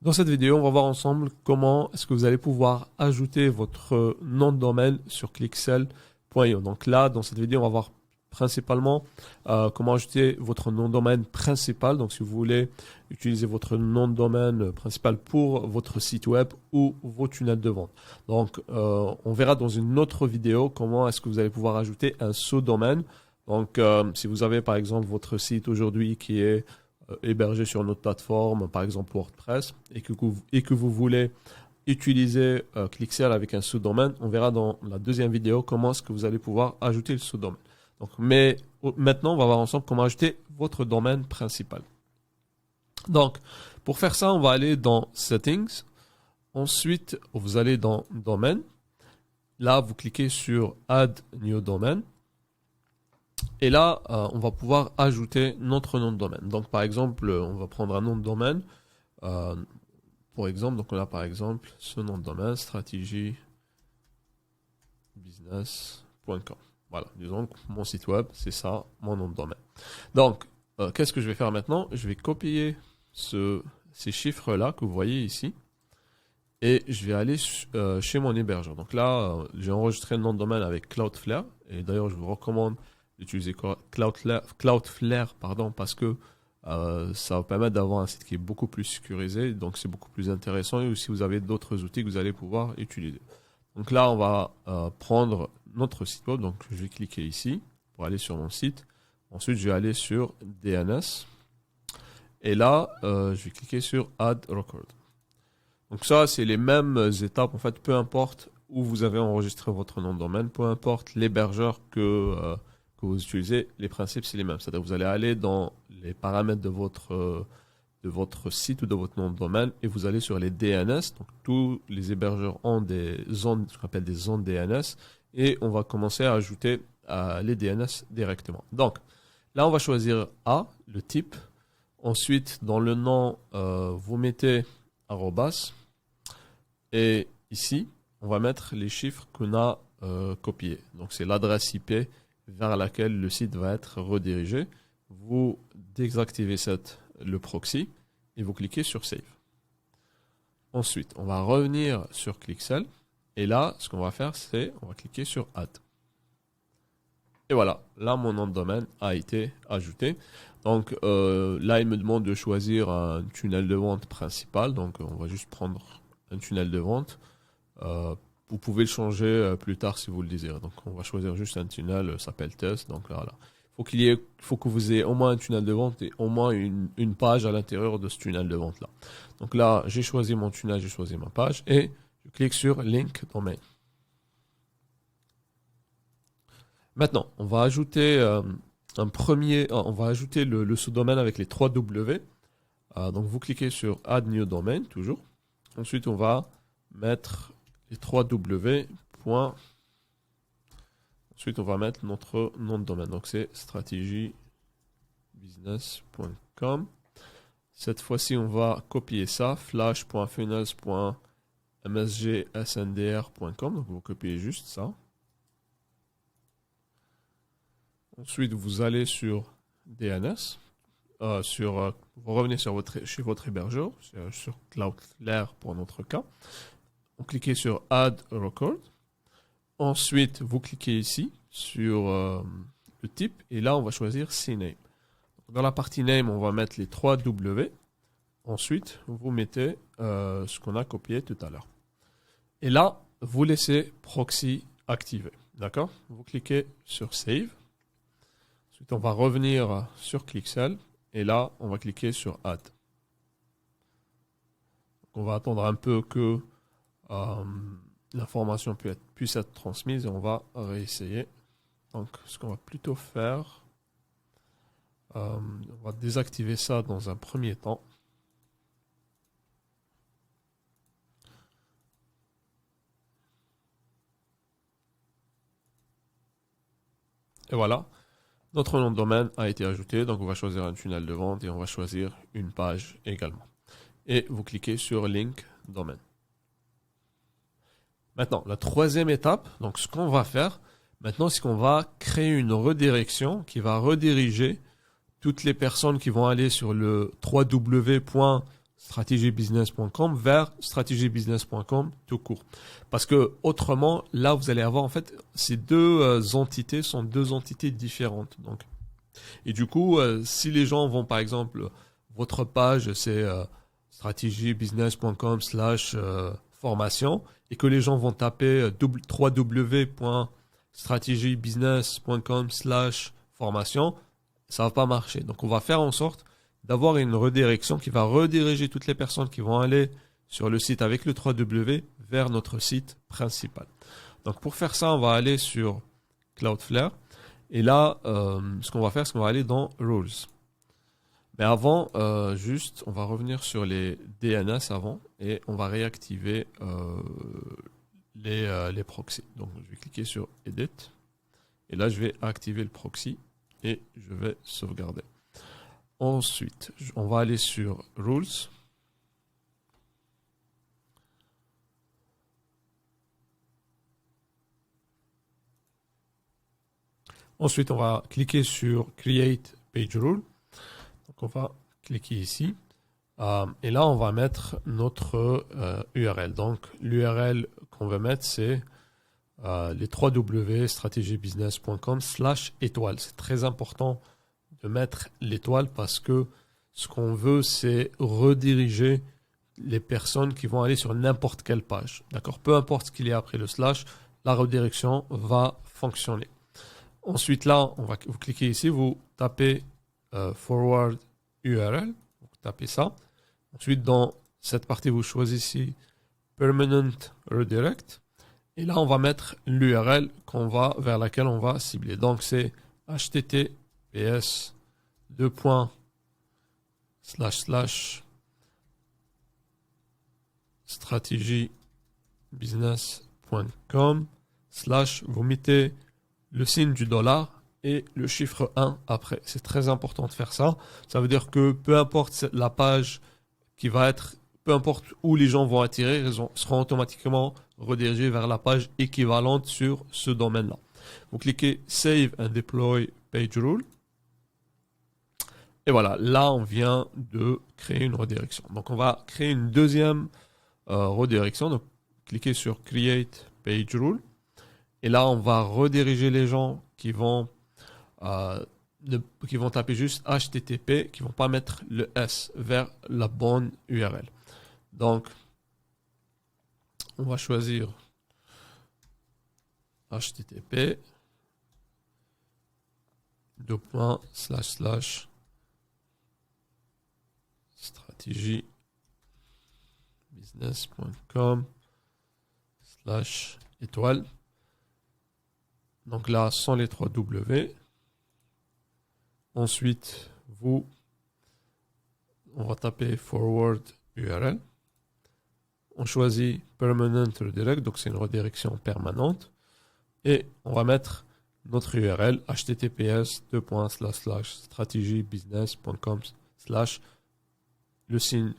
Dans cette vidéo, on va voir ensemble comment est-ce que vous allez pouvoir ajouter votre nom de domaine sur clixel.io. Donc là, dans cette vidéo, on va voir principalement comment ajouter votre nom de domaine principal. Donc si vous voulez utiliser votre nom de domaine principal pour votre site web ou vos tunnels de vente. Donc on verra dans une autre vidéo comment est-ce que vous allez pouvoir ajouter un sous-domaine. Donc si vous avez par exemple votre site aujourd'hui qui est hébergé sur notre plateforme, par exemple WordPress, et que vous voulez utiliser Clixel avec un sous-domaine, on verra dans la deuxième vidéo comment est-ce que vous allez pouvoir ajouter le sous-domaine. Donc, mais maintenant, on va voir ensemble comment ajouter votre domaine principal. Donc, pour faire ça, on va aller dans Settings. Ensuite, vous allez dans Domaine. Là, vous cliquez sur Add New Domain. Et là, on va pouvoir ajouter notre nom de domaine. Donc, par exemple, on va prendre un nom de domaine. Pour exemple, donc on a par exemple ce nom de domaine, strategybusiness.com. Voilà, disons que mon site web, c'est ça, mon nom de domaine. Donc, qu'est-ce que je vais faire maintenant? Je vais copier ces chiffres-là que vous voyez ici. Et je vais aller chez mon hébergeur. Donc là, j'ai enregistré le nom de domaine avec Cloudflare. Et d'ailleurs, je vous recommande d'utiliser Cloudflare, parce que ça va permettre d'avoir un site qui est beaucoup plus sécurisé. Donc, c'est beaucoup plus intéressant. Et aussi, vous avez d'autres outils que vous allez pouvoir utiliser. Donc là, on va prendre notre site web. Donc, je vais cliquer ici pour aller sur mon site. Ensuite, je vais aller sur DNS. Et là, je vais cliquer sur Add Record. Donc ça, c'est les mêmes étapes. En fait, peu importe où vous avez enregistré votre nom de domaine, peu importe l'hébergeur que vous utilisez, les principes, c'est les mêmes. C'est-à-dire que vous allez aller dans les paramètres de votre site ou de votre nom de domaine et vous allez sur les DNS. Donc, tous les hébergeurs ont des zones, ce qu'on appelle des zones DNS, et on va commencer à ajouter les DNS directement. Donc, là, on va choisir A, le type. Ensuite, dans le nom, vous mettez arrobas. Et ici, on va mettre les chiffres qu'on a copiés. Donc, c'est l'adresse IP vers laquelle le site va être redirigé. Vous désactivez le proxy et vous cliquez sur Save. Ensuite, on va revenir sur Clixel et là, ce qu'on va faire, c'est on va cliquer sur Add. Et voilà, là, mon nom de domaine a été ajouté. Donc là, il me demande de choisir un tunnel de vente principal. Donc, on va juste prendre un tunnel de vente. Vous pouvez le changer plus tard si vous le désirez. Donc, on va choisir juste un tunnel, ça s'appelle test. Donc là, voilà. Il faut que vous ayez au moins un tunnel de vente et au moins une page à l'intérieur de ce tunnel de vente là. Donc là, j'ai choisi mon tunnel, j'ai choisi ma page et je clique sur Link Domain. Maintenant, on va ajouter on va ajouter le sous-domaine avec les 3 W. Donc vous cliquez sur Add New Domain toujours. Ensuite, on va mettre les 3 W. Ensuite, on va mettre notre nom de domaine. Donc, c'est strategybusiness.com. Cette fois-ci, on va copier ça. flash.funnels.msgsndr.com. Donc, vous copiez juste ça. Ensuite, vous allez sur DNS. Vous revenez chez votre hébergeur, sur Cloudflare pour notre cas. Vous cliquez sur Add Record. Ensuite, vous cliquez ici sur le type et là, on va choisir CNAME. Dans la partie Name, on va mettre les 3 W. Ensuite, vous mettez ce qu'on a copié tout à l'heure. Et là, vous laissez Proxy activé. D'accord? Vous cliquez sur Save. Ensuite, on va revenir sur Clixel et là, on va cliquer sur Add. Donc, on va attendre un peu que l'information puisse être transmise et on va réessayer. Donc, ce qu'on va plutôt faire, on va désactiver ça dans un premier temps. Et voilà, notre nom de domaine a été ajouté. Donc, on va choisir un tunnel de vente et on va choisir une page également. Et vous cliquez sur Link Domain. Maintenant, la troisième étape, donc ce qu'on va faire maintenant, c'est qu'on va créer une redirection qui va rediriger toutes les personnes qui vont aller sur le strategybusiness.com vers strategybusiness.com tout court. Parce que autrement, là, vous allez avoir en fait ces deux entités sont deux entités différentes. Donc, et du coup, si les gens vont par exemple, votre page c'est strategybusiness.com/formation et que les gens vont taper www.strategybusiness.com/formation, ça va pas marcher. Donc, on va faire en sorte d'avoir une redirection qui va rediriger toutes les personnes qui vont aller sur le site avec le 3W vers notre site principal. Donc pour faire ça, on va aller sur Cloudflare. Et là, ce qu'on va faire, c'est qu'on va aller dans Rules. Mais avant, juste, on va revenir sur les DNS avant et on va réactiver les proxys. Donc je vais cliquer sur Edit. Et là, je vais activer le proxy et je vais sauvegarder. Ensuite, on va aller sur Rules. Ensuite, on va cliquer sur Create Page Rule. Donc, on va cliquer ici. Et là, on va mettre notre URL. Donc, l'URL qu'on veut mettre, c'est les 3W strategybusiness.com/étoile. C'est très important de mettre l'étoile parce que ce qu'on veut, c'est rediriger les personnes qui vont aller sur n'importe quelle page. D'accord? Peu importe ce qu'il y a après le slash, la redirection va fonctionner. Ensuite, là, vous cliquez ici, vous tapez forward URL, vous tapez ça. Ensuite, dans cette partie, vous choisissez permanent redirect. Et là, on va mettre l'URL vers laquelle on va cibler. Donc, c'est https://strategybusiness.com/ vous mettez le signe du $, et le chiffre 1 après. C'est très important de faire ça. Ça veut dire que peu importe la page qui va être, peu importe où les gens vont attirer, ils seront automatiquement redirigés vers la page équivalente sur ce domaine-là. Vous cliquez Save and Deploy Page Rule. Et voilà, là on vient de créer une redirection. Donc on va créer une deuxième redirection. Donc cliquez sur Create Page Rule. Et là, on va rediriger les gens qui vont taper juste HTTP, qui ne vont pas mettre le S vers la bonne URL. Donc, on va choisir HTTP strategybusiness.com/étoile. Donc là, sans les 3 W. Ensuite, on va taper forward URL. On choisit permanent redirect, donc c'est une redirection permanente. Et on va mettre notre URL https://strategybusiness.com/ le signe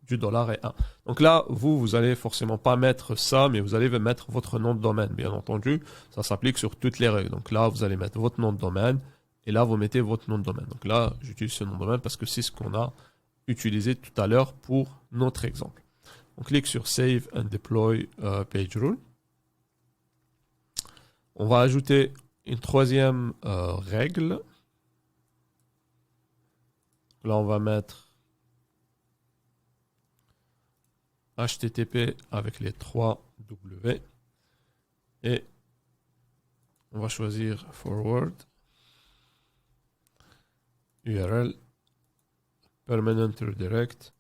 du $, est 1. Donc là, vous allez forcément pas mettre ça, mais vous allez mettre votre nom de domaine, bien entendu. Ça s'applique sur toutes les règles. Donc là, vous allez mettre votre nom de domaine, et là, vous mettez votre nom de domaine. Donc là, j'utilise ce nom de domaine parce que c'est ce qu'on a utilisé tout à l'heure pour notre exemple. On clique sur Save and Deploy Page Rule. On va ajouter une troisième règle. Là, on va mettre HTTP avec les 3 W. Et on va choisir forward URL permanent redirect.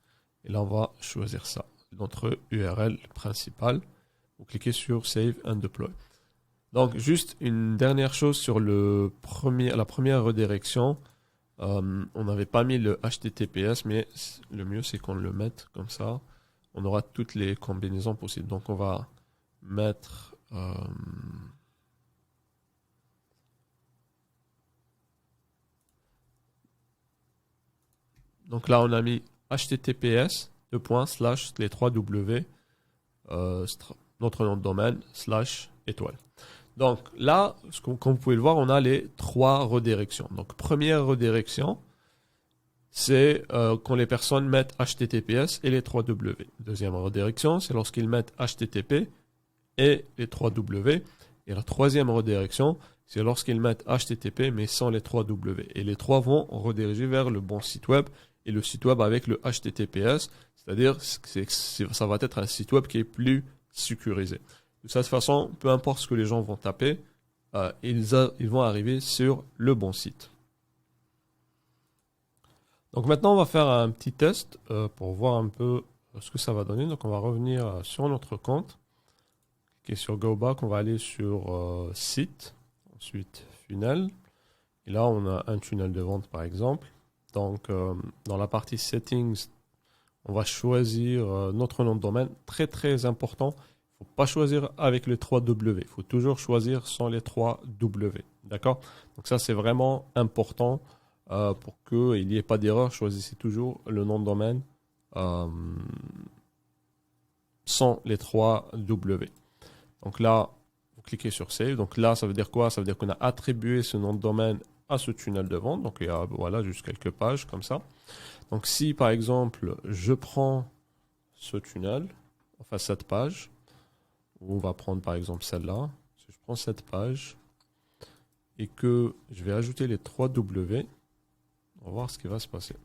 Et là, on va choisir ça. Notre URL principale. Vous cliquez sur Save and Deploy. Donc, juste une dernière chose sur la première redirection. On n'avait pas mis le HTTPS, mais le mieux, c'est qu'on le mette comme ça. On aura toutes les combinaisons possibles. Donc, on va mettre... donc là, on a mis HTTPS, les 3 W, notre nom de domaine, /étoile. Donc là, comme vous pouvez le voir, on a les 3 redirections. Donc, première redirection, c'est quand les personnes mettent HTTPS et les 3W. Deuxième redirection, c'est lorsqu'ils mettent HTTP et les 3W. Et la troisième redirection, c'est lorsqu'ils mettent HTTP mais sans les 3W. Et les trois vont rediriger vers le bon site web et le site web avec le HTTPS, c'est-à-dire ça va être un site web qui est plus sécurisé. De cette façon, peu importe ce que les gens vont taper, ils vont arriver sur le bon site. Donc maintenant, on va faire un petit test pour voir un peu ce que ça va donner. Donc on va revenir sur notre compte. Cliquer sur Go Back, on va aller sur Site, ensuite Funnel. Et là, on a un tunnel de vente par exemple. Donc dans la partie Settings, on va choisir notre nom de domaine. Très très important, il ne faut pas choisir avec les 3W. Il faut toujours choisir sans les 3W. D'accord? Donc ça, c'est vraiment important. Pour qu'il n'y ait pas d'erreur, choisissez toujours le nom de domaine sans les 3 W. Donc là, vous cliquez sur Save. Donc là, ça veut dire quoi? Ça veut dire qu'on a attribué ce nom de domaine à ce tunnel de vente. Donc il y a voilà, juste quelques pages comme ça. Donc si par exemple, je prends ce tunnel, enfin cette page, on va prendre par exemple celle-là. Si je prends cette page et que je vais ajouter les 3 W, on va voir ce qui va se passer.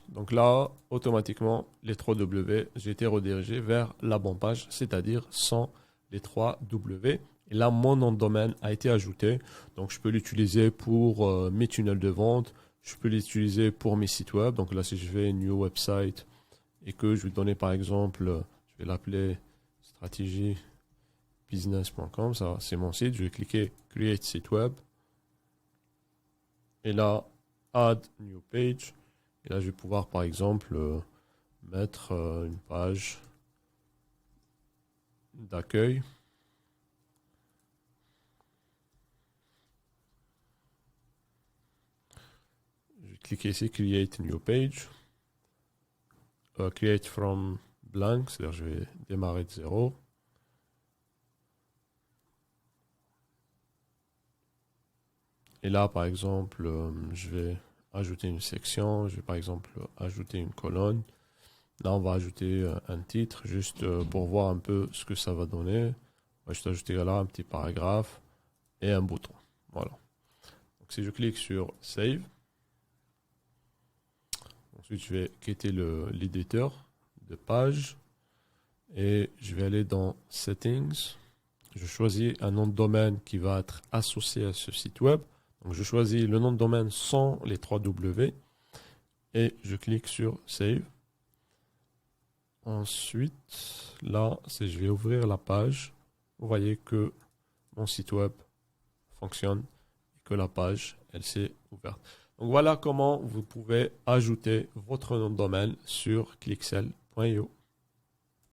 Donc là, automatiquement, les 3 W, j'ai été redirigé vers la bonne page, c'est-à-dire sans les 3 W. Et là, mon nom de domaine a été ajouté. Donc, je peux l'utiliser pour mes tunnels de vente. Je peux l'utiliser pour mes sites web. Donc là, si je vais New Website et que je vais donner par exemple, je vais l'appeler strategybusiness.com, ça c'est mon site. Je vais cliquer Create Site Web. Et là, Add New Page. Et là, je vais pouvoir, par exemple, mettre une page d'accueil. Je vais cliquer ici, Create New Page. Create from blank, c'est-à-dire je vais démarrer de zéro. Et là, par exemple, je vais ajouter une section, je vais par exemple ajouter une colonne. Là, on va ajouter un titre juste pour voir un peu ce que ça va donner. On va juste ajouter là un petit paragraphe et un bouton. Voilà. Donc, si je clique sur Save, ensuite je vais quitter l'éditeur de page et je vais aller dans Settings. Je choisis un nom de domaine qui va être associé à ce site web. Donc, je choisis le nom de domaine sans les 3 W et je clique sur Save. Ensuite, là, je vais ouvrir la page. Vous voyez que mon site web fonctionne et que la page, elle s'est ouverte. Donc, voilà comment vous pouvez ajouter votre nom de domaine sur clixel.io.